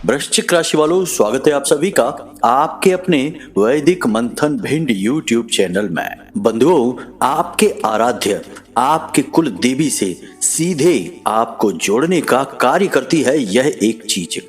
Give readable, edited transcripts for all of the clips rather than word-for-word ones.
वृश्चिक राशि वालों, स्वागत है आप सभी का आपके अपने वैदिक मंथन भिंड यूट्यूब चैनल में। बंधुओं, आपके आराध्य आपके कुल देवी से सीधे आपको जोड़ने का कार्य करती है यह एक चीज।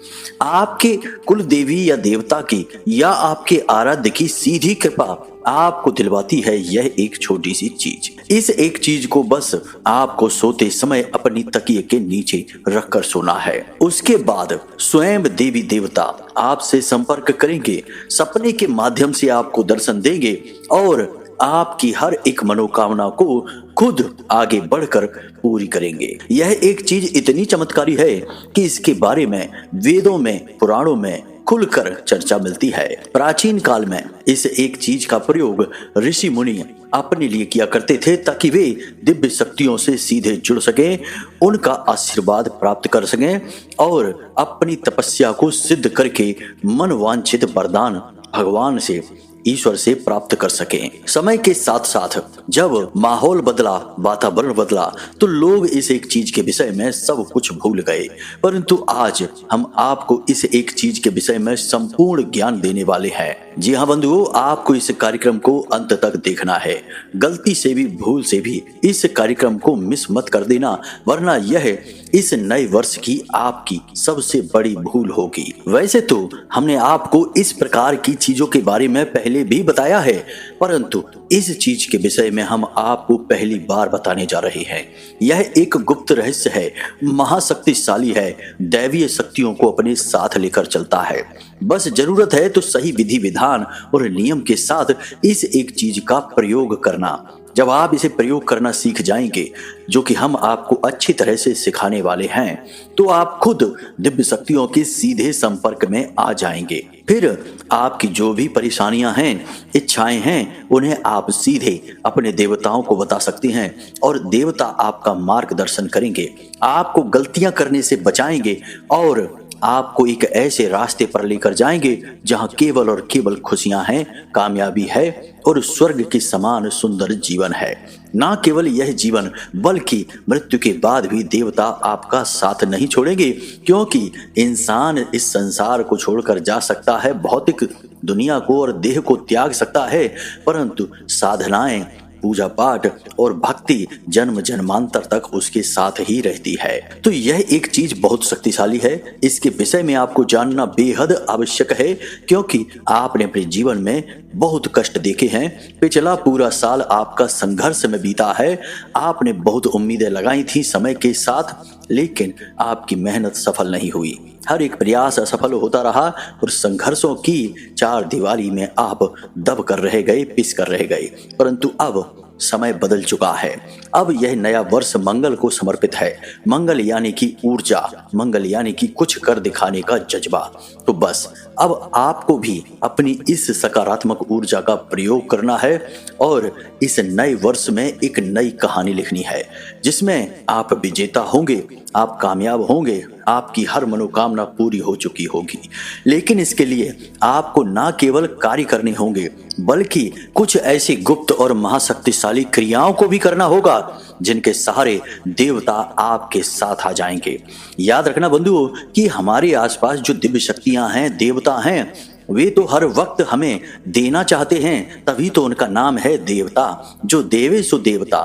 आपके कुल देवी या देवता की या आपके आराध्य की सीधी कृपा आपको दिलवाती है यह एक छोटी सी चीज। इस एक चीज को बस आपको सोते समय अपनी तकिए के नीचे रखकर सोना है। उसके बाद स्वयं देवी देवता आपसे संपर्क करेंगे, सपने के माध्यम से आपको दर्शन देंगे और आपकी हर एक मनोकामना को खुद आगे बढ़कर पूरी करेंगे। यह एक चीज इतनी चमत्कारी है कि इसके बारे में वेदों में, पुराणों में खुलकर चर्चा मिलती है। प्राचीन काल में इस एक चीज का प्रयोग ऋषि मुनि अपने लिए किया करते थे ताकि वे दिव्य शक्तियों से सीधे जुड़ सकें, उनका आशीर्वाद प्राप्त कर सकें और अपनी तपस्या को सिद्ध करके मनवांछित वरदान भगवान से, ईश्वर से प्राप्त कर सकें। समय के साथ साथ जब माहौल बदला, वातावरण बदला, तो लोग इस एक चीज के विषय में सब कुछ भूल गए। परंतु आज हम आपको इस एक चीज के विषय में संपूर्ण ज्ञान देने वाले हैं। जी हाँ बंधुओं, आपको इस कार्यक्रम को अंत तक देखना है। गलती से भी, भूल से भी इस कार्यक्रम को मिस मत कर देना, वरना यह इस नए वर्ष की आपकी सबसे बड़ी भूल होगी। वैसे तो हमने आपको इस प्रकार की चीजों के बारे में पहले भी बताया है, परंतु इस चीज के विषय में हम आपको पहली बार बताने जा रहे हैं। यह एक गुप्त रहस्य है, महाशक्तिशाली है, दैवीय शक्तियों को अपने साथ लेकर चलता है। बस जरूरत है तो सही विधि विधान और नियम के साथ इस एक चीज का प्रयोग करना। जब आप इसे प्रयोग करना सीख जाएंगे, जो कि हम आपको अच्छी तरह से सिखाने वाले हैं, तो आप खुद दिव्य शक्तियों के सीधे संपर्क में आ जाएंगे। फिर आपकी जो भी परेशानियां हैं, इच्छाएं हैं, उन्हें आप सीधे अपने देवताओं को बता सकते हैं और देवता आपका मार्गदर्शन करेंगे, आपको गलतियां करने से बचाएंगे और आपको एक ऐसे रास्ते पर लेकर जाएंगे जहां केवल और केवल खुशियां हैं, कामयाबी है और स्वर्ग के समान सुंदर जीवन है। ना केवल यह जीवन, बल्कि मृत्यु के बाद भी देवता आपका साथ नहीं छोड़ेंगे, क्योंकि इंसान इस संसार को छोड़कर जा सकता है, भौतिक दुनिया को और देह को त्याग सकता है, परंतु साधनाएं, पूजा पाठ और भक्ति जन्म जन्मांतर तक उसके साथ ही रहती है। तो यह एक चीज बहुत शक्तिशाली है। इसके विषय में आपको जानना बेहद आवश्यक है, क्योंकि आपने अपने जीवन में बहुत कष्ट देखे हैं। पिछला पूरा साल आपका संघर्ष में बीता है। आपने बहुत उम्मीदें लगाई थी समय के साथ, लेकिन आपकी मेहनत सफल नहीं हुई। हर एक प्रयास असफल होता रहा और संघर्षों की चार दीवारी में आप दब कर रह गए, पिस कर रह गए। परंतु अब समय बदल चुका है। अब यह नया वर्ष मंगल को समर्पित है। मंगल यानी कि ऊर्जा, मंगल यानी कि कुछ कर दिखाने का जज्बा। तो बस अब आपको भी अपनी इस सकारात्मक ऊर्जा का प्रयोग करना है और इस नए वर्ष में एक नई कहानी लिखनी है, जिसमें आप विजेता होंगे, आप कामयाब होंगे, आपकी हर मनोकामना पूरी हो चुकी होगी। लेकिन इसके लिए आपको ना केवल कार्य करने होंगे, बल्कि कुछ ऐसी गुप्त और महाशक्तिशाली क्रियाओं को भी करना होगा जिनके सहारे देवता आपके साथ आ जाएंगे। याद रखना बंधुओं कि हमारे आसपास जो दिव्य शक्तियां हैं, देवता हैं, वे तो हर वक्त हमें देना चाहते हैं, तभी तो उनका नाम है देवता, जो देवे सो देवता।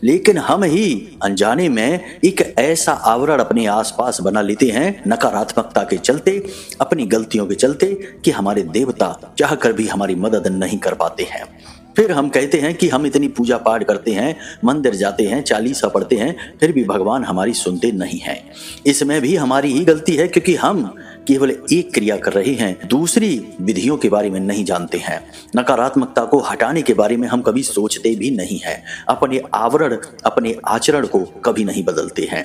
लेकिन हम ही अनजाने में एक ऐसा आवरण अपने आसपास बना लेते हैं, नकारात्मकता के चलते, अपनी गलतियों के चलते, कि हमारे देवता चाहकर भी हमारी मदद नहीं कर पाते हैं। फिर हम कहते हैं कि हम इतनी पूजा पाठ करते हैं, मंदिर जाते हैं, चालीसा पढ़ते हैं, फिर भी भगवान हमारी सुनते नहीं हैं। इसमें भी हमारी ही गलती है, क्योंकि हम केवल एक क्रिया कर रहे हैं, दूसरी विधियों के बारे में नहीं जानते हैं। नकारात्मकता को हटाने के बारे में हम कभी सोचते भी नहीं हैं, अपने आवरण, अपने आचरण को कभी नहीं बदलते हैं।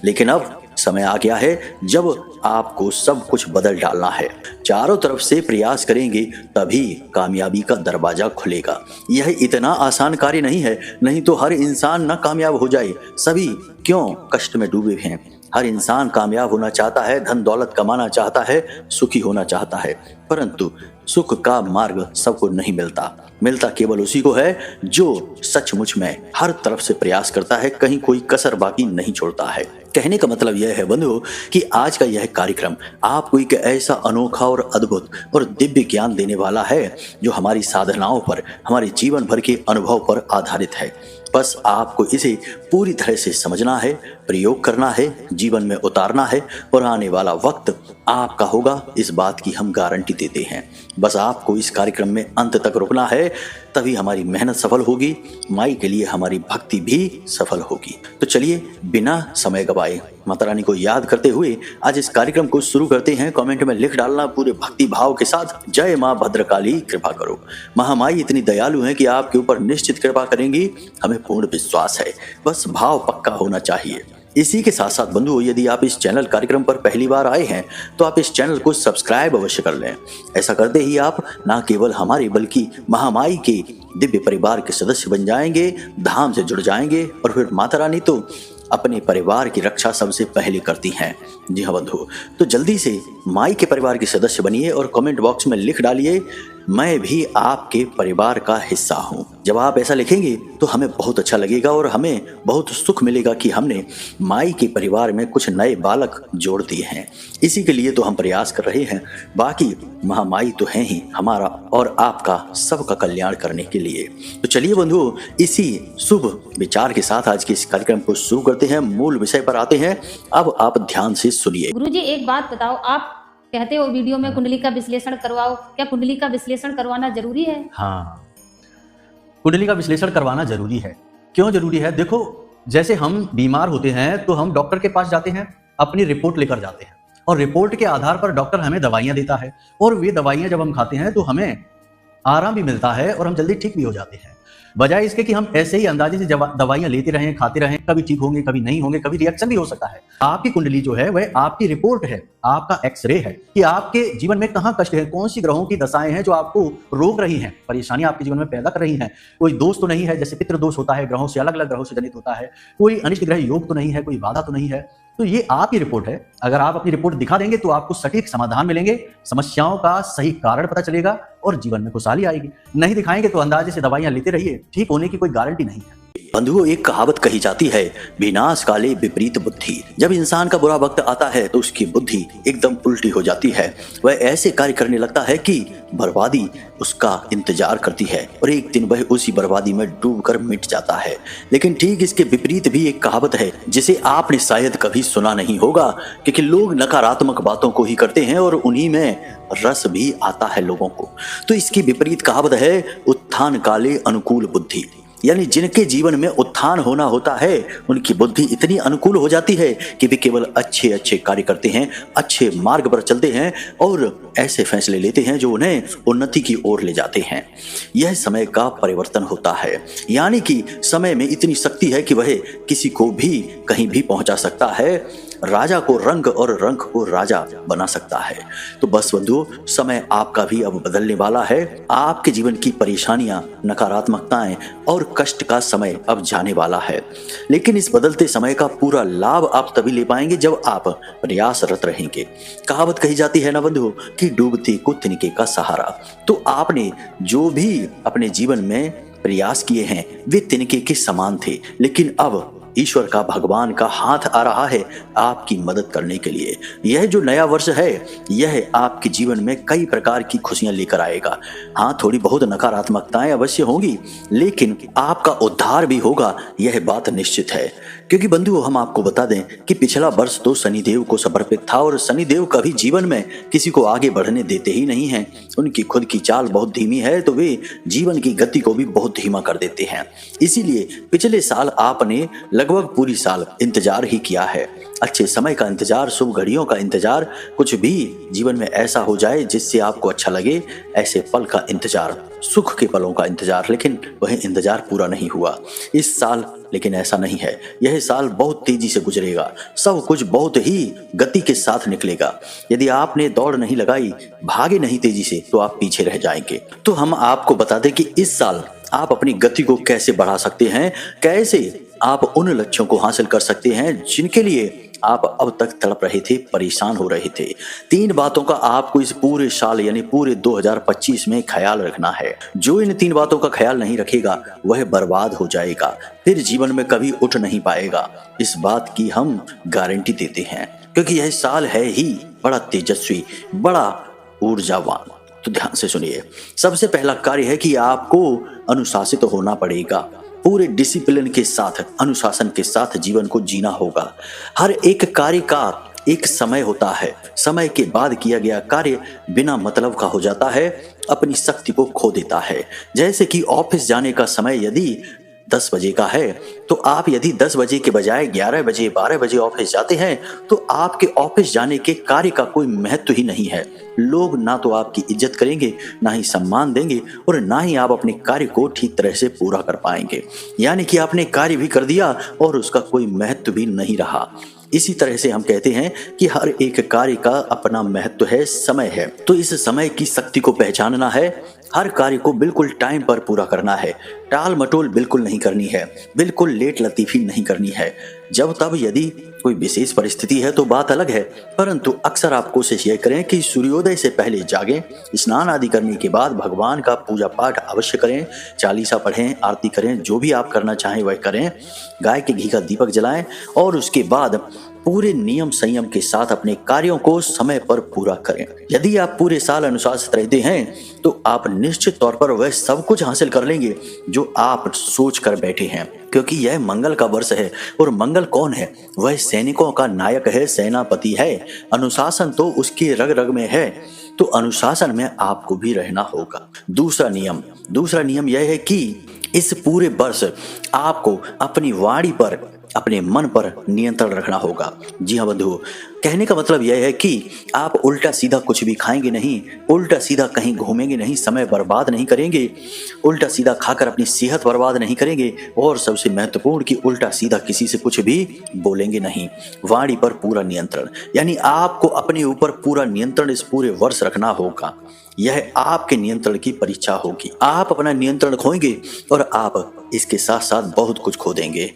लेकिन अब समय आ गया है जब आपको सब कुछ बदल डालना है। चारों तरफ से प्रयास करेंगे तभी कामयाबी का दरवाजा खुलेगा। यह इतना आसान कार्य नहीं है, नहीं तो हर इंसान ना कामयाब हो जाए। सभी क्यों कष्ट में डूबे हैं, हर इंसान कामयाब होना चाहता है, धन दौलत कमाना चाहता है, सुखी होना चाहता है, परंतु सुख का मार्ग सबको नहीं मिलता। मिलता केवल उसी को है जो सचमुच में हर तरफ से प्रयास करता है, कहीं कोई कसर बाकी नहीं छोड़ता है। कहने का मतलब यह है बंधुओं कि आज का यह कार्यक्रम आपको एक ऐसा अनोखा और अद्भुत और दिव्य ज्ञान देने वाला है जो हमारी साधनाओं पर, हमारे जीवन भर के अनुभव पर आधारित है। बस आपको इसे पूरी तरह से समझना है, प्रयोग करना है, जीवन में उतारना है और आने वाला वक्त आपका होगा, इस बात की हम गारंटी देते हैं। बस आपको इस कार्यक्रम में अंत तक रुकना है, तभी हमारी मेहनत सफल होगी, माई के लिए हमारी भक्ति भी सफल होगी। तो चलिए बिना समय गवाए माता रानी को याद करते हुए आज इस कार्यक्रम को शुरू करते हैं। कमेंट में लिख डालना पूरे भक्ति भाव के साथ, जय माँ भद्रकाली कृपा करो। महामाई इतनी दयालु है कि आपके ऊपर निश्चित कृपा करेंगी, हमें पूर्ण विश्वास है, बस भाव पक्का होना चाहिए। इसी के साथ साथ बंधुओं, यदि आप इस चैनल कार्यक्रम पर पहली बार आए हैं तो आप इस चैनल को सब्सक्राइब अवश्य कर लें। ऐसा करते ही आप न केवल हमारे बल्कि महामाई के दिव्य परिवार के सदस्य बन जाएंगे, धाम से जुड़ जाएंगे और फिर माता रानी तो अपने परिवार की रक्षा सबसे पहले करती हैं। जी हाँ बंधु, तो जल्दी से माई के परिवार के सदस्य बनिए और कमेंट बॉक्स में लिख डालिए, मैं भी आपके परिवार का हिस्सा हूँ। जब आप ऐसा लिखेंगे तो हमें बहुत अच्छा लगेगा और हमें बहुत सुख मिलेगा कि हमने माई के परिवार में कुछ नए बालक जोड़ दिए हैं। इसी के लिए तो हम प्रयास कर रहे हैं, बाकी महामाई तो है ही हमारा और आपका सबका कल्याण करने के लिए। तो चलिए बंधुओं, इसी शुभ विचार के साथ आज के इस कार्यक्रम को शुरू करते हैं। मूल विषय पर आते हैं, अब आप ध्यान से सुनिए। गुरुजी एक बात बताओ, आप कहते हो वीडियो में कुंडली का विश्लेषण करवाओ, क्या कुंडली का विश्लेषण करवाना जरूरी है? हाँ, कुंडली का विश्लेषण करवाना जरूरी है। क्यों जरूरी है? देखो, जैसे हम बीमार होते हैं तो हम डॉक्टर के पास जाते हैं, अपनी रिपोर्ट लेकर जाते हैं और रिपोर्ट के आधार पर डॉक्टर हमें दवाइयां देता है और वे दवाइयां जब हम खाते हैं तो हमें आराम भी मिलता है और हम जल्दी ठीक भी हो जाते हैं। बजाय इसके कि हम ऐसे ही अंदाजे से दवाइयां लेते रहें, खाते रहें, कभी ठीक होंगे, कभी नहीं होंगे, कभी रिएक्शन भी हो सकता है। आपकी कुंडली जो है वह आपकी रिपोर्ट है, आपका एक्सरे है कि आपके जीवन में कहाँ कष्ट है, कौन सी ग्रहों की दशाएं हैं जो आपको रोक रही हैं, परेशानी आपके जीवन में पैदा कर रही हैं। कोई दोष तो नहीं है, जैसे पितृ दोष होता है, ग्रहों से अलग अलग ग्रहों से जनित होता है, कोई अनिष्ट ग्रह योग तो नहीं है, कोई बाधा तो नहीं है। तो ये आपकी रिपोर्ट है। अगर आप अपनी रिपोर्ट दिखा देंगे तो आपको सटीक समाधान मिलेंगे, समस्याओं का सही कारण पता चलेगा और जीवन में खुशहाली आएगी। नहीं दिखाएंगे तो अंदाजे से दवाइयां लेते रहिए, ठीक होने की कोई गारंटी नहीं है। बंधुओं, एक कहावत कही जाती है, विनाश काले विपरीत बुद्धि। जब इंसान का बुरा वक्त आता है तो उसकी बुद्धि एकदम उल्टी हो जाती है। वह ऐसे कार्य करने लगता है कि बर्बादी उसका इंतजार करती है और एक दिन वह उसी बर्बादी में डूबकर मिट जाता है। लेकिन ठीक इसके विपरीत भी एक कहावत है जिसे आपने शायद कभी सुना नहीं होगा, क्योंकि लोग नकारात्मक बातों को ही करते हैं और उन्हीं में रस भी आता है लोगों को। तो इसकी विपरीत कहावत है, उत्थान काले अनुकूल बुद्धि। यानी जिनके जीवन में उत्थान होना होता है उनकी बुद्धि इतनी अनुकूल हो जाती है कि वे केवल अच्छे अच्छे कार्य करते हैं, अच्छे मार्ग पर चलते हैं और ऐसे फैसले लेते हैं जो उन्हें उन्नति की ओर ले जाते हैं। यह समय का परिवर्तन होता है, यानी कि समय में इतनी शक्ति है कि वह किसी को भी कहीं भी पहुंचा सकता है, राजा को रंग और रंग को राजा बना सकता है। तो बस बंधुओं, समय आपका भी अब बदलने वाला है। आपके जीवन की परेशानियां, नकारात्मकताएं और कष्ट का समय अब जाने वाला है। लेकिन इस बदलते समय का पूरा लाभ आप तभी ले पाएंगे जब आप प्रयासरत रहेंगे। कहावत कही जाती है ना बंधुओं कि डूबते को तिनके का सहारा। तो आपने जो भी अपने जीवन में प्रयास किए हैं वे तिनके के समान थे, लेकिन अब ईश्वर का, भगवान का हाथ आ रहा है आपकी मदद करने के लिए। यह जो नया वर्ष है यह आपके जीवन में कई प्रकार की खुशियां लेकर आएगा। हाँ, थोड़ी बहुत नकारात्मकताएं अवश्य होंगी, लेकिन आपका उद्धार भी होगा, यह बात निश्चित है। क्योंकि बंधुओं, हम आपको बता दें कि पिछला वर्ष तो शनिदेव को समर्पित था और शनिदेव कभी जीवन में किसी को आगे बढ़ने देते ही नहीं हैं। उनकी खुद की चाल बहुत धीमी है तो वे जीवन की गति को भी बहुत धीमा कर देते हैं। इसीलिए पिछले साल आपने लगभग पूरी साल इंतजार ही किया है। अच्छे समय का इंतजार, शुभ घड़ियों का इंतजार, कुछ भी जीवन में ऐसा हो जाए जिससे आपको अच्छा लगे, ऐसे पल का इंतजार, सुख के पलों का इंतजार, लेकिन वह इंतजार पूरा नहीं हुआ इस साल। लेकिन ऐसा नहीं है, यह साल बहुत तेजी से गुजरेगा, सब कुछ बहुत ही गति के साथ निकलेगा। यदि आपने दौड़ नहीं लगाई, भागे नहीं तेजी से, तो आप पीछे रह जाएंगे। तो हम आपको बता दें कि इस साल आप अपनी गति को कैसे बढ़ा सकते हैं, कैसे आप उन लक्ष्यों को हासिल कर सकते हैं जिनके लिए आप अब तक तड़प रहे थे, परेशान हो रहे थे। 3 बातों का आपको इस पूरे साल यानी पूरे 2025 में ख्याल रखना है। जो इन 3 बातों का ख्याल नहीं रखेगा वह बर्बाद हो जाएगा, फिर जीवन में कभी उठ नहीं पाएगा। इस बात की हम गारंटी देते हैं, क्योंकि यह साल है ही बड़ा तेजस्वी, बड़ा ऊर्जावान। तो ध्यान से सुनिए। सबसे पहला कार्य है कि आपको अनुशासित होना पड़ेगा। पूरे डिसिप्लिन के साथ, अनुशासन के साथ जीवन को जीना होगा। हर एक कार्य का एक समय होता है। समय के बाद किया गया कार्य बिना मतलब का हो जाता है, अपनी शक्ति को खो देता है। जैसे कि ऑफिस जाने का समय यदि 10 बजे का है, तो आप यदि 10 बजे के बजाय 11 बजे 12 बजे ऑफिस जाते हैं तो आपके ऑफिस जाने के कार्य का कोई महत्व ही नहीं है। लोग ना तो आपकी इज्जत करेंगे, ना ही सम्मान देंगे, और ना ही आप अपने कार्य को ठीक तरह से पूरा कर पाएंगे। यानी कि आपने कार्य भी कर दिया और उसका कोई महत्व भी नहीं रहा। इसी तरह से हम कहते हैं कि हर एक कार्य का अपना महत्व है, समय है। तो इस समय की शक्ति को पहचानना है। हर कार्य को बिल्कुल टाइम पर पूरा करना है। टाल मटोल बिल्कुल नहीं करनी है, बिल्कुल लेट लतीफी नहीं करनी है। जब तब यदि कोई विशेष परिस्थिति है तो बात अलग है, परंतु अक्सर आप कोशिश यह करें कि सूर्योदय से पहले जागें, स्नान आदि करने के बाद भगवान का पूजा पाठ अवश्य करें, चालीसा पढ़ें, आरती करें, जो भी आप करना चाहें वह करें, गाय के घी का दीपक जलाएं और उसके बाद पूरे नियम संयम के साथ अपने कार्यों को समय पर पूरा करें। यदि आप पूरे साल अनुशासित रहते हैं तो आप निश्चित तौर पर वह सब कुछ हासिल कर लेंगे जो आप सोच कर बैठे हैं, क्योंकि यह मंगल का वर्ष है। और मंगल कौन है? वह सैनिकों का नायक है, सेनापति है। अनुशासन तो उसके रग रग में है, तो अनुशासन में आपको भी रहना होगा। दूसरा नियम यह है कि इस पूरे वर्ष आपको अपनी वाणी पर, अपने मन पर नियंत्रण रखना होगा। जी हाँ बंधुओं, कहने का मतलब यह है कि आप उल्टा सीधा कुछ भी खाएंगे नहीं, उल्टा सीधा कहीं घूमेंगे नहीं, समय बर्बाद नहीं करेंगे, उल्टा सीधा खाकर अपनी सेहत बर्बाद नहीं करेंगे, और सबसे महत्वपूर्ण कि उल्टा सीधा किसी से कुछ भी बोलेंगे नहीं। वाणी पर पूरा नियंत्रण, यानी आपको अपने ऊपर पूरा नियंत्रण इस पूरे वर्ष रखना होगा। यह आपके नियंत्रण की परीक्षा होगी। आप अपना नियंत्रण खोएंगे और आप इसके साथ साथ बहुत कुछ खो देंगे।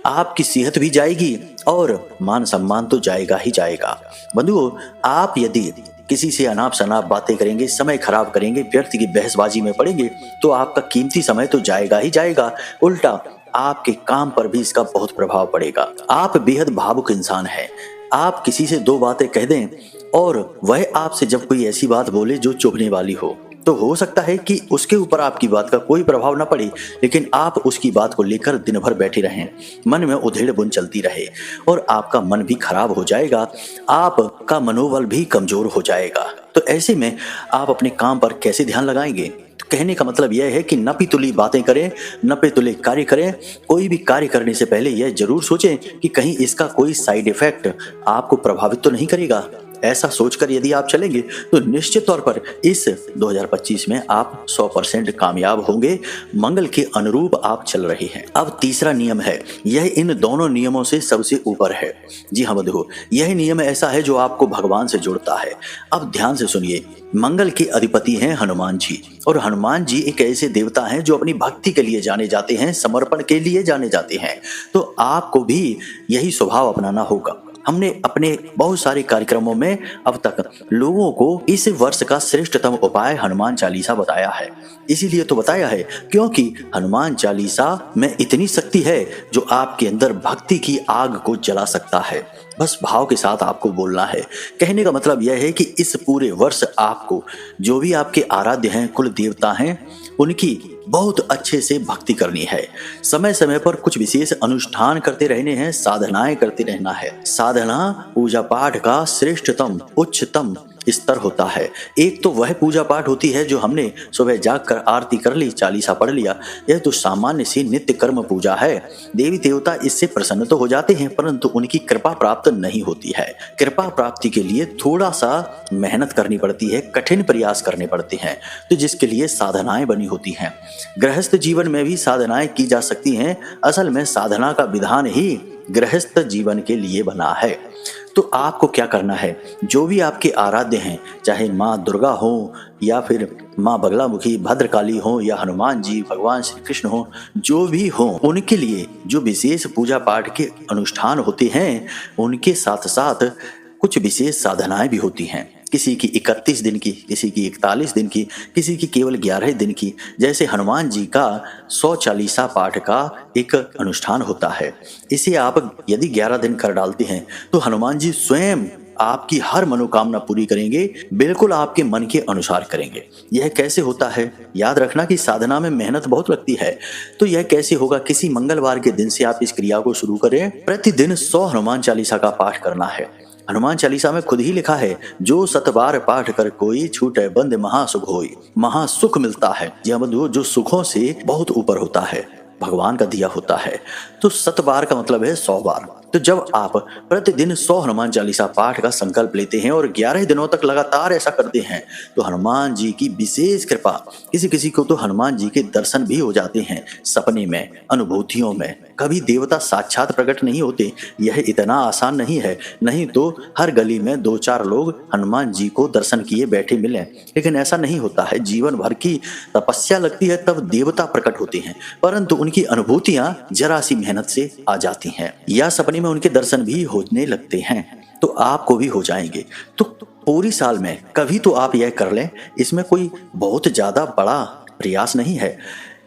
आपकी सेहत भी जाएगी और मान सम्मान तो जाएगा ही जाएगा। बंधुओं, आप यदि किसी से अनाप शनाप बातें करेंगे, समय खराब करेंगे, व्यक्ति की बहसबाजी में पड़ेंगे, तो आपका कीमती समय तो जाएगा ही जाएगा, उल्टा आपके काम पर भी इसका बहुत प्रभाव पड़ेगा। आप बेहद भावुक इंसान हैं। आप किसी से 2 बातें कह दें और वह आपसे जब कोई ऐसी बात बोले जो चुभने वाली हो, तो हो सकता है कि उसके ऊपर आपकी बात का कोई प्रभाव न पड़े, लेकिन आप उसकी बात को लेकर दिन भर बैठे रहें, मन में उधेड़ बुन चलती रहे और आपका मन भी खराब हो जाएगा, आपका मनोबल भी कमजोर हो जाएगा। तो ऐसे में आप अपने काम पर कैसे ध्यान लगाएंगे? तो कहने का मतलब यह है कि नपी तुली बातें करें, नपे तुले कार्य करें। कोई भी कार्य करने से पहले यह जरूर सोचें कि कहीं इसका कोई साइड इफेक्ट आपको प्रभावित तो नहीं करेगा। ऐसा सोचकर यदि आप चलेंगे तो निश्चित तौर पर इस 2025 में आप 100% कामयाब होंगे। मंगल के अनुरूप आप चल रहे हैं। अब तीसरा नियम है, यह इन दोनों नियमों से सबसे ऊपर है। जी हाँ बंधुओं, यह नियम ऐसा है जो आपको भगवान से जोड़ता है। अब ध्यान से सुनिए। मंगल के अधिपति हैं हनुमान जी, और हनुमान जी एक ऐसे देवता हैं जो अपनी भक्ति के लिए जाने जाते हैं, समर्पण के लिए जाने जाते हैं। तो आपको भी यही स्वभाव अपनाना होगा। हमने अपने बहुत सारे कार्यक्रमों में अब तक लोगों को इस वर्ष का श्रेष्ठतम उपाय हनुमान चालीसा बताया है। इसीलिए तो बताया है क्योंकि हनुमान चालीसा में इतनी शक्ति है जो आपके अंदर भक्ति की आग को जला सकता है। बस भाव के साथ आपको बोलना है। कहने का मतलब यह है कि इस पूरे वर्ष आपको जो भी आपके आराध्य हैं, कुल देवता हैं, उनकी बहुत अच्छे से भक्ति करनी है। समय समय पर कुछ विशेष अनुष्ठान करते रहने हैं, साधनाएं करते रहना है। साधना पूजा पाठ का श्रेष्ठतम उच्चतम स्तर होता है। एक तो वह पूजा पाठ होती है जो हमने सुबह जागकर आरती कर ली, चालीसा पढ़ लिया। यह तो सामान्य सी नित्य कर्म पूजा है। देवी देवता इससे प्रसन्न तो हो जाते हैं, परंतु उनकी कृपा प्राप्त नहीं होती है। कृपा प्राप्ति के लिए थोड़ा सा मेहनत करनी पड़ती है, कठिन प्रयास करने पड़ते हैं, तो जिसके लिए साधनाएं बनी होती हैं। गृहस्थ जीवन में भी साधनाएं की जा सकती हैं। असल में साधना का विधान ही गृहस्थ जीवन के लिए बना है। तो आपको क्या करना है, जो भी आपके आराध्य हैं, चाहे माँ दुर्गा हो या फिर माँ बगलामुखी भद्रकाली हो या हनुमान जी, भगवान श्री कृष्ण हो, जो भी हो, उनके लिए जो विशेष पूजा पाठ के अनुष्ठान होते हैं, उनके साथ साथ कुछ विशेष साधनाएं भी होती हैं। किसी की 31 दिन की, किसी की 41 दिन की, किसी की केवल 11 दिन की। जैसे हनुमान जी का 100 चालीसा पाठ का एक अनुष्ठान होता है। इसे आप यदि 11 दिन कर डालते हैं तो हनुमान जी स्वयं आपकी हर मनोकामना पूरी करेंगे, बिल्कुल आपके मन के अनुसार करेंगे। यह कैसे होता है? याद रखना कि साधना में मेहनत बहुत लगती है। तो यह कैसे होगा? किसी मंगलवार के दिन से आप इस क्रिया को शुरू करें। प्रतिदिन 100 हनुमान चालीसा का पाठ करना है। हनुमान चालीसा में खुद ही लिखा है, जो 100 बार पाठ कर कोई, छूटे बंद महासुख होई। महासुख मिलता है, जी बंधुओं, जो सुखों से बहुत ऊपर होता है, भगवान का दिया होता है। तो 100 बार का मतलब है 100 बार। तो जब आप प्रतिदिन 100 हनुमान चालीसा पाठ का संकल्प लेते हैं और 11 दिनों तक लगातार ऐसा करते हैं तो हनुमान जी की विशेष कृपा, किसी किसी को तो हनुमान जी के दर्शन भी हो जाते हैं सपने में, अनुभूतियों में। कभी देवता साक्षात प्रकट नहीं होते, यह इतना आसान नहीं है। नहीं तो हर गली में 2-4 लोग हनुमान जी को दर्शन किए बैठे मिले, लेकिन ऐसा नहीं होता है। जीवन भर की तपस्या लगती है तब देवता प्रकट होते हैं, परंतु उनकी अनुभूतियां जरा सी मेहनत से आ जाती हैं या सपने में उनके दर्शन भी होने लगते हैं। तो आपको भी हो जाएंगे। तो पूरी साल में कभी तो आप यह कर लें, इसमें कोई बहुत ज्यादा बड़ा प्रयास नहीं है।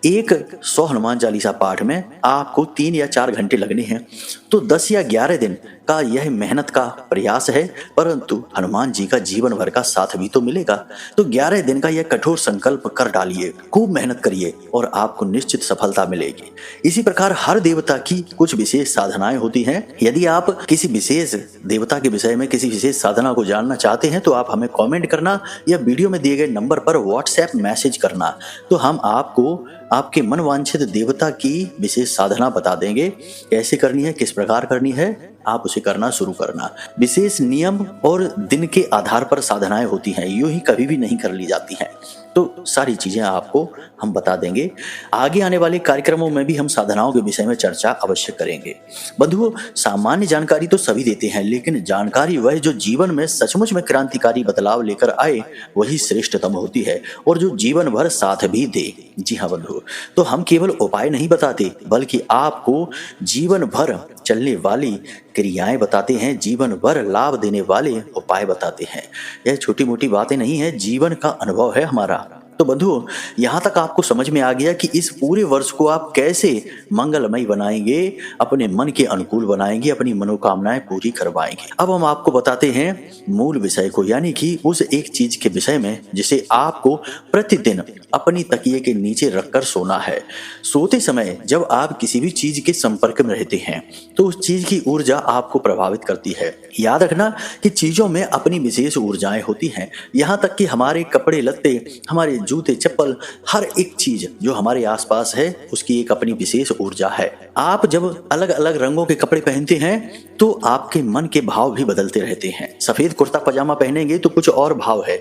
एक 100 हनुमान चालीसा पाठ में आपको 3 या 4 घंटे लगने हैं, तो 10 या 11 दिन का यह मेहनत का प्रयास है, परंतु हनुमान जी का जीवन भर का साथ भी तो मिलेगा। तो 11 दिन का यह कठोर संकल्प कर डालिए, खूब मेहनत करिए और आपको निश्चित सफलता मिलेगी। इसी प्रकार हर देवता की कुछ विशेष साधनाएं होती हैं। यदि आप किसी विशेष देवता के विषय में किसी विशेष साधना को जानना चाहते हैं तो आप हमें कमेंट करना या वीडियो में दिए गए नंबर पर व्हाट्सएप मैसेज करना, तो हम आपको आपके मनवांछित देवता की विशेष साधना बता देंगे। कैसे करनी है, किस प्रकार करनी है, आप उसे करना शुरू करना। विशेष नियम और दिन के आधार पर साधनाएं होती हैं, यूं ही कभी भी नहीं कर ली जाती हैं। तो सारी चीजें आपको हम बता देंगे। आगे आने वाले कार्यक्रमों में भी हम साधनाओं के विषय में चर्चा अवश्य करेंगे। बंधुओं, सामान्य जानकारी तो सभी देते हैं, लेकिन जानकारी वह जो जीवन में सचमुच में क्रांतिकारी बदलाव लेकर आए, वही श्रेष्ठतम होती है और जो जीवन भर साथ भी दे। जी हाँ बंधुओं, तो हम केवल उपाय नहीं बताते, बल्कि आपको जीवन भर चलने वाली क्रियाएं बताते हैं, जीवन भर लाभ देने वाले उपाय बताते हैं। यह छोटी मोटी बातें नहीं है, जीवन का अनुभव है हमारा। तो बंधुओं, यहाँ तक आपको समझ में आ गया कि इस पूरे वर्ष को आप कैसे मंगलमय बनाएंगे, अपने मन के अनुकूल बनाएंगे, अपनी मनोकामनाएं पूरी करवाएंगे। अब हम आपको बताते हैं मूल विषय को, यानी कि उस एक चीज के विषय में जिसे आपको प्रतिदिन अपनी तकिए के नीचे रखकर सोना है। सोते समय जब आप किसी भी चीज के संपर्क में रहते हैं तो उस चीज की ऊर्जा आपको प्रभावित करती है। याद रखना कि चीजों में अपनी विशेष ऊर्जाएं होती हैं। यहाँ तक कि हमारे कपड़े लत्ते, हमारे जूते चप्पल, हर एक चीज जो हमारे आसपास है उसकी एक अपनी विशेष ऊर्जा है। आप जब अलग अलग रंगों के कपड़े पहनते हैं तो आपके मन के भाव भी बदलते रहते हैं। सफेद कुर्ता पजामा पहनेंगे तो कुछ और भाव है,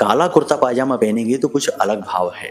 काला कुर्ता पायजामा पहनेंगे तो कुछ अलग भाव है,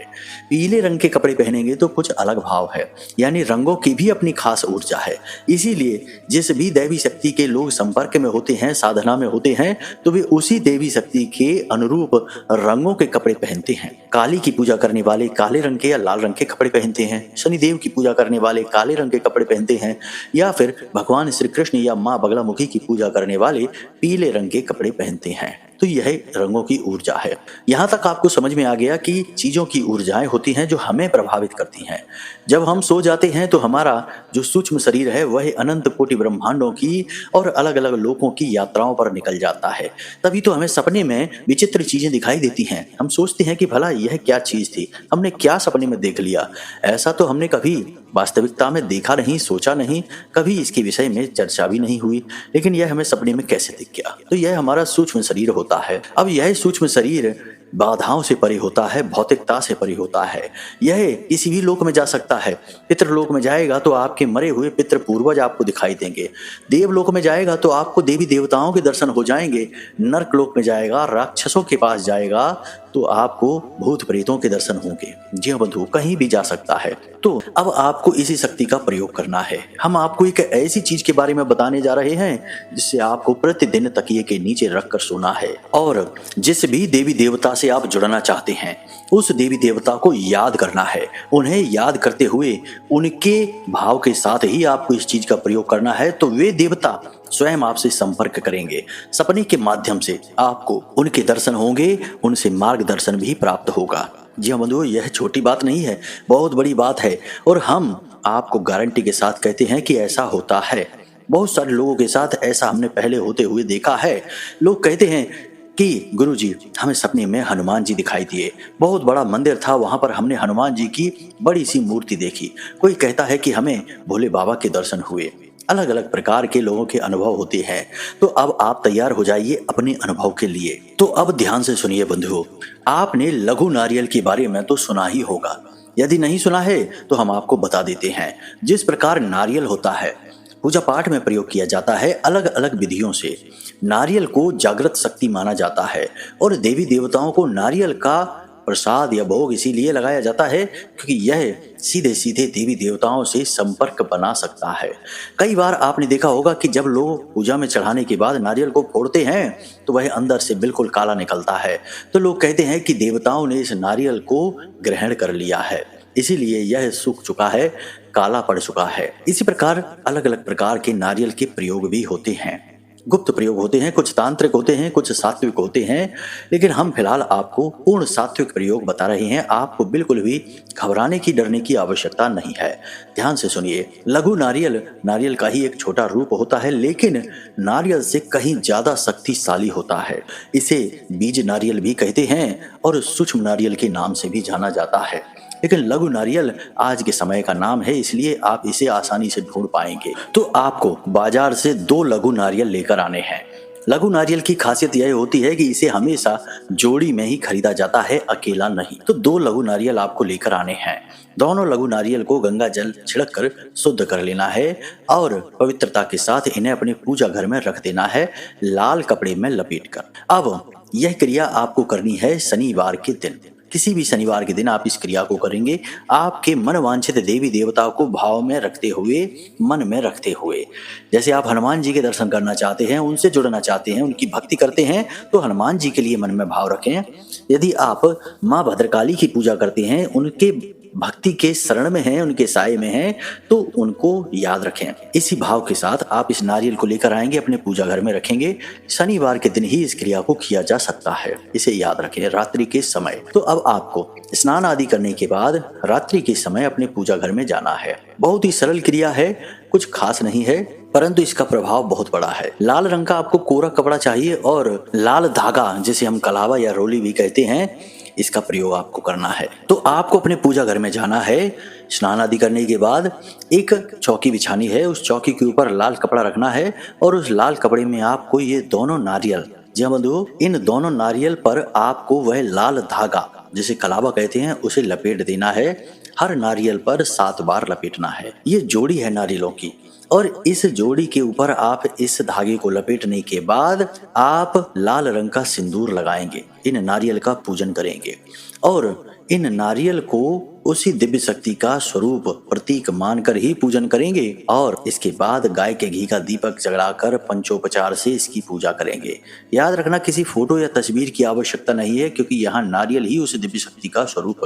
पीले रंग के कपड़े पहनेंगे तो कुछ अलग भाव है। यानी रंगों की भी अपनी खास ऊर्जा है। इसीलिए जिस भी दैवी शक्ति के लोग संपर्क में होते हैं, साधना में होते हैं, तो वे उसी देवी शक्ति के अनुरूप रंगों के कपड़े पहनते हैं। काली की पूजा करने वाले काले रंग के या लाल रंग के कपड़े पहनते हैं, शनिदेव की पूजा करने वाले काले रंग के कपड़े पहनते हैं, या फिर भगवान श्री कृष्ण या माँ बगलामुखी की पूजा करने वाले पीले रंग के कपड़े पहनते हैं। तो यह रंगों की ऊर्जा है। यहाँ तक आपको समझ में आ गया कि चीजों की ऊर्जाएं होती हैं जो हमें प्रभावित करती हैं। जब हम सो जाते हैं तो हमारा जो सूक्ष्म शरीर है वह अनंत कोटि ब्रह्मांडों की और अलग अलग लोकों की यात्राओं पर निकल जाता है। तभी तो हमें सपने में विचित्र चीजें दिखाई देती हैं। हम सोचते हैं कि भला यह क्या चीज थी, हमने क्या सपने में देख लिया। ऐसा तो हमने कभी वास्तविकता में देखा नहीं, सोचा नहीं, कभी इसके विषय में चर्चा भी नहीं हुई, लेकिन यह हमें सपने में कैसे दिख गया। तो यह हमारा सूक्ष्म शरीर होता है। अब यह सूक्ष्म शरीर बाधाओं से परे होता है, भौतिकता से परे होता है। यह किसी भी लोक में जा सकता है। पितृलोक में जाएगा तो आपके मरे हुए पितृ पूर्वज आपको दिखाई देंगे। देवलोक में जाएगा तो आपको देवी देवताओं के दर्शन हो जाएंगे। नरक लोक में जाएगा, राक्षसों के पास जाएगा तो आपको भूत प्रेतों के दर्शन होंगे। जी हाँ बंधु, कहीं भी जा सकता है। तो अब आपको इसी शक्ति का प्रयोग करना है। हम आपको एक ऐसी चीज के बारे में बताने जा रहे हैं जिससे आपको प्रतिदिन तकिए के नीचे रखकर सोना है, और जिस भी देवी देवता से आप जुड़ना चाहते हैं उस देवी देवता को याद करना है। उन्हें याद करते हुए उनके भाव के साथ ही आपको इस चीज का प्रयोग करना है, तो वे देवता स्वयं आपसे संपर्क करेंगे। सपने के माध्यम से आपको उनके दर्शन होंगे, उनसे मार्गदर्शन भी प्राप्त होगा। जी हाँ बंधुओं, यह छोटी बात नहीं है, बहुत बड़ी बात है, और हम आपको गारंटी के साथ कहते हैं कि ऐसा होता है। बहुत सारे लोगों के साथ ऐसा हमने पहले होते हुए देखा है। लोग कहते हैं कि गुरुजी, हमें सपने में हनुमान जी दिखाई दिए, बहुत बड़ा मंदिर था, वहां पर हमने हनुमान जी की बड़ी सी मूर्ति देखी। कोई कहता है कि हमें भोले बाबा के दर्शन हुए। अलग अलग प्रकार के लोगों के अनुभव होते हैं। तो अब आप तैयार हो जाइए अपने अनुभव के लिए। तो अब ध्यान से सुनिए बंधुओं, आपने लघु नारियल के बारे में तो सुना ही होगा। यदि नहीं सुना है तो हम आपको बता देते हैं। जिस प्रकार नारियल होता है, पूजा पाठ में प्रयोग किया जाता है अलग अलग विधियों से। नारियल को जागृत शक्ति माना जाता है, और देवी देवताओं को नारियल का प्रसाद या भोग इसीलिए लगाया जाता है क्योंकि यह सीधे सीधे देवी देवताओं से संपर्क बना सकता है। कई बार आपने देखा होगा कि जब लोग पूजा में चढ़ाने के बाद नारियल को फोड़ते हैं तो वह अंदर से बिल्कुल काला निकलता है। तो लोग कहते हैं कि देवताओं ने इस नारियल को ग्रहण कर लिया है, इसीलिए यह सूख चुका है, काला पड़ चुका है। इसी प्रकार अलग अलग प्रकार के नारियल के प्रयोग भी होते हैं। गुप्त प्रयोग होते हैं, कुछ तांत्रिक होते हैं, कुछ सात्विक होते हैं, लेकिन हम फिलहाल आपको पूर्ण सात्विक प्रयोग बता रहे हैं। आपको बिल्कुल भी घबराने की, डरने की आवश्यकता नहीं है। ध्यान से सुनिए। लघु नारियल नारियल का ही एक छोटा रूप होता है, लेकिन नारियल से कहीं ज्यादा शक्तिशाली होता है। इसे बीज नारियल भी कहते हैं और सूक्ष्म नारियल के नाम से भी जाना जाता है, लेकिन लघु नारियल आज के समय का नाम है, इसलिए आप इसे आसानी से ढूंढ पाएंगे। तो आपको बाजार से 2 लघु नारियल लेकर आने हैं। लघु नारियल की खासियत यह होती है कि इसे हमेशा जोड़ी में ही खरीदा जाता है, अकेला नहीं। तो 2 लघु नारियल आपको लेकर आने हैं। दोनों लघु नारियल को गंगा जल छिड़क कर शुद्ध कर लेना है और पवित्रता के साथ इन्हें अपने पूजा घर में रख देना है, लाल कपड़े में लपेटकर। अब यह क्रिया आपको करनी है शनिवार के दिन। किसी भी शनिवार के दिन आप इस क्रिया को करेंगे, आपके मन वांछित देवी देवताओं को भाव में रखते हुए, मन में रखते हुए। जैसे आप हनुमान जी के दर्शन करना चाहते हैं, उनसे जुड़ना चाहते हैं, उनकी भक्ति करते हैं, तो हनुमान जी के लिए मन में भाव रखें। यदि आप माँ भद्रकाली की पूजा करते हैं, उनके भक्ति के शरण में हैं, उनके साये में हैं, तो उनको याद रखें। इसी भाव के साथ आप इस नारियल को लेकर आएंगे, अपने पूजा घर में रखेंगे। शनिवार के दिन ही इस क्रिया को किया जा सकता है, इसे याद रखें, रात्रि के समय। तो अब आपको स्नान आदि करने के बाद रात्रि के समय अपने पूजा घर में जाना है। बहुत ही सरल क्रिया है, कुछ खास नहीं है, परंतु इसका प्रभाव बहुत बड़ा है। लाल रंग का आपको कोरा कपड़ा चाहिए और लाल धागा, जिसे हम कलावा या रोली भी कहते हैं, इसका प्रयोग आपको करना है। तो आपको अपने पूजा घर में जाना है। स्नान आदि करने के बाद एक चौकी बिछानी है, उस चौकी के ऊपर लाल कपड़ा रखना है और उस लाल कपड़े में आपको ये दोनों नारियल, जी हाँ बंधुओं, इन दोनों नारियल पर आपको वह लाल धागा, जिसे कलावा कहते हैं, उसे लपेट देना है। हर नारियल पर 7 बार लपेटना है। ये जोड़ी है नारियलों की, और इस जोड़ी के ऊपर आप इस धागे को लपेटने के बाद आप लाल रंग का सिंदूर लगाएंगे, इन नारियल का पूजन करेंगे और इन नारियल को उसी दिव्य शक्ति का स्वरूप, प्रतीक मानकर ही पूजन करेंगे। और इसके बाद गाय के घी का दीपक जलाकर पंचोपचार से इसकी पूजा करेंगे। याद रखना, किसी फोटो या तस्वीर की आवश्यकता नहीं है, क्योंकि यहाँ नारियल ही उस दिव्य शक्ति का स्वरूप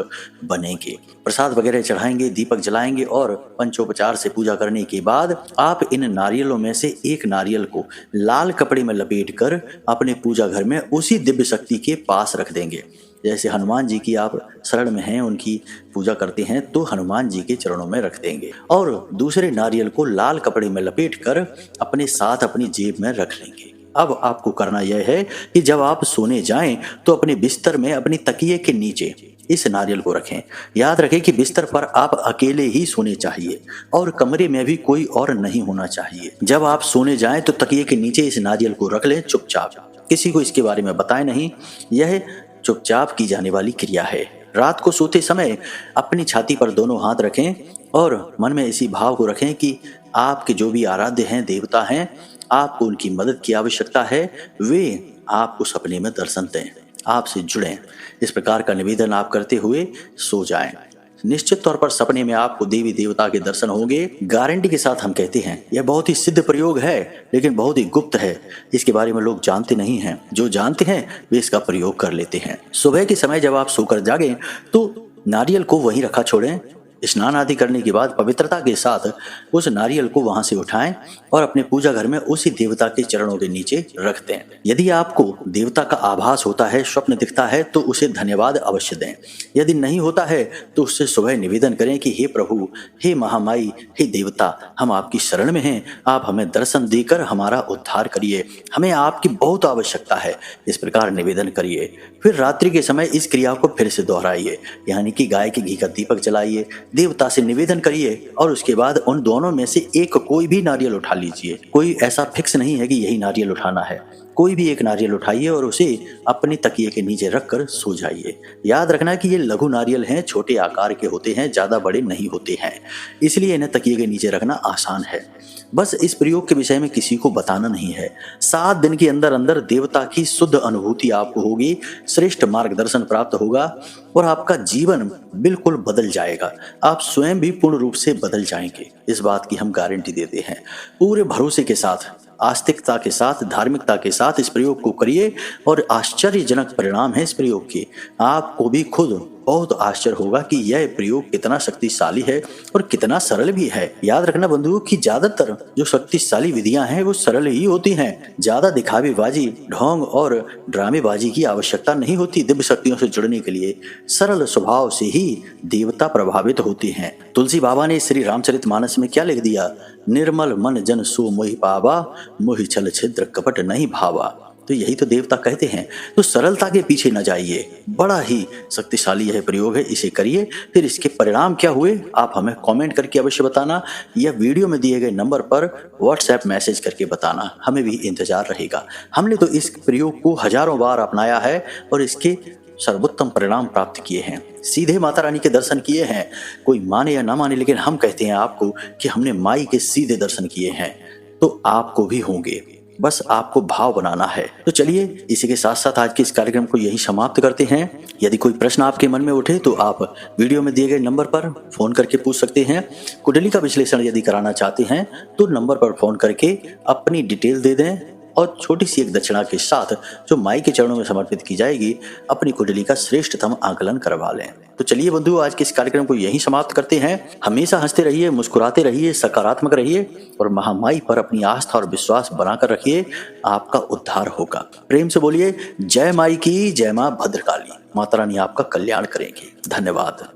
बनेंगे। प्रसाद वगैरह चढ़ाएंगे, दीपक जलाएंगे और पंचोपचार से पूजा करने के बाद आप इन नारियलों में से एक नारियल को लाल कपड़े में लपेटकर अपने पूजा घर में उसी दिव्य शक्ति के पास रख देंगे। जैसे हनुमान जी की आप शरण में हैं, उनकी पूजा करते हैं, तो हनुमान जी के चरणों में रख देंगे और दूसरे नारियल को लाल कपड़े में लपेटकर अपने साथ अपनी जेब में रख लेंगे। अब आपको करना यह है कि जब आप सोने जाएं तो अपने बिस्तर में, अपनी तकिए के नीचे इस नारियल को रखें। याद रखें कि बिस्तर पर आप अकेले ही सोने चाहिए और कमरे में भी कोई और नहीं होना चाहिए। जब आप सोने जाएं तो तकिए के नीचे इस नारियल को रख लें चुपचाप, किसी को इसके बारे में बताएं नहीं। यह चुपचाप की जाने वाली क्रिया है। रात को सोते समय अपनी छाती पर दोनों हाथ रखें और मन में इसी भाव को रखें कि आपके जो भी आराध्य हैं, देवता हैं, आपको उनकी मदद की आवश्यकता है, वे आपको सपने में दर्शन दें। आपसे जुड़ें। इस प्रकार का निवेदन आप करते हुए सो जाएं। निश्चित तौर पर सपने में आपको देवी देवता के दर्शन होंगे। गारंटी के साथ हम कहते हैं यह बहुत ही सिद्ध प्रयोग है, लेकिन बहुत ही गुप्त है। इसके बारे में लोग जानते नहीं हैं। जो जानते हैं वे इसका प्रयोग कर लेते हैं। सुबह के समय जब आप सोकर जागें तो नारियल को वहीं रखा छोड़ें। स्नान आदि करने के बाद पवित्रता के साथ उस नारियल को वहां से उठाएं और अपने पूजा घर में उसी देवता के चरणों के नीचे रख दें। यदि आपको देवता का आभास होता है, स्वप्न दिखता है, तो उसे धन्यवाद अवश्य दें। यदि नहीं होता है तो उससे सुबह निवेदन करें कि हे प्रभु, हे महामाई, हे देवता, हम आपकी शरण में हैं। आप हमें दर्शन देकर हमारा उद्धार करिए। हमें आपकी बहुत आवश्यकता है। इस प्रकार निवेदन करिए। फिर रात्रि के समय इस क्रिया को फिर से दोहराइए, यानी कि गाय के घी का दीपक जलाइए, देवता से निवेदन करिए और उसके बाद उन दोनों में से एक कोई भी नारियल उठा लीजिए। कोई ऐसा फिक्स नहीं है कि यही नारियल उठाना है। कोई भी एक नारियल उठाइए और उसे अपने तकिए के नीचे रखकर सो जाइए। याद रखना कि ये लघु नारियल हैं, छोटे आकार के होते हैं, ज़्यादा बड़े नहीं होते हैं, इसलिए इन्हें तकिए के नीचे रखना आसान है। बस इस प्रयोग के विषय में किसी को बताना नहीं है। 7 दिन के अंदर अंदर देवता की शुद्ध अनुभूति आपको होगी, श्रेष्ठ मार्गदर्शन प्राप्त होगा और आपका जीवन बिल्कुल बदल जाएगा। आप स्वयं भी पूर्ण रूप से बदल जाएंगे। इस बात की हम गारंटी देते हैं। पूरे भरोसे के साथ, आस्तिकता के साथ, धार्मिकता के साथ इस प्रयोग को करिए और आश्चर्यजनक परिणाम है इस प्रयोग के। आपको भी खुद बहुत आश्चर्य होगा कि यह प्रयोग कितना शक्तिशाली है और कितना सरल भी है। याद रखना बंधुओं कि ज्यादातर जो शक्तिशाली विधियां हैं वो सरल ही होती हैं। ज्यादा दिखावेबाजी, ढोंग और ड्रामेबाजी की आवश्यकता नहीं होती। दिव्य शक्तियों से जुड़ने के लिए सरल स्वभाव से ही देवता प्रभावित होते हैं। तुलसी बाबा ने श्री रामचरितमानस में क्या लिख दिया? निर्मल मन जन सो मोहि पावा, मोहि छल छिद्र कपट नहीं भावा। तो यही तो देवता कहते हैं। तो सरलता के पीछे न जाइए। बड़ा ही शक्तिशाली यह प्रयोग है, इसे करिए। फिर इसके परिणाम क्या हुए आप हमें कमेंट करके अवश्य बताना, या वीडियो में दिए गए नंबर पर व्हाट्सएप मैसेज करके बताना। हमें भी इंतजार रहेगा। हमने तो इस प्रयोग को हजारों बार अपनाया है और इसके सर्वोत्तम परिणाम प्राप्त किए हैं। सीधे माता रानी के दर्शन किए हैं। कोई माने या ना माने, लेकिन हम कहते हैं आपको कि हमने माई के सीधे दर्शन किए हैं, तो आपको भी होंगे। बस आपको भाव बनाना है। तो चलिए इसी के साथ साथ आज के इस कार्यक्रम को यही समाप्त करते हैं। यदि कोई प्रश्न आपके मन में उठे तो आप वीडियो में दिए गए नंबर पर फोन करके पूछ सकते हैं। कुंडली का विश्लेषण यदि कराना चाहते हैं तो नंबर पर फोन करके अपनी डिटेल दे दें और छोटी सी एक दक्षिणा के साथ जो माई के चरणों में समर्पित की जाएगी, अपनी कुंडली का श्रेष्ठतम आकलन करवा लें। तो चलिए बंधु आज के इस कार्यक्रम को यहीं समाप्त करते हैं। हमेशा हंसते रहिए, मुस्कुराते रहिए, सकारात्मक रहिए और महामाई पर अपनी आस्था और विश्वास बनाकर रखिए। आपका उद्धार होगा। प्रेम से बोलिए जय माई की, जय मां भद्रकाली। माता रानी आपका कल्याण करेंगी। धन्यवाद।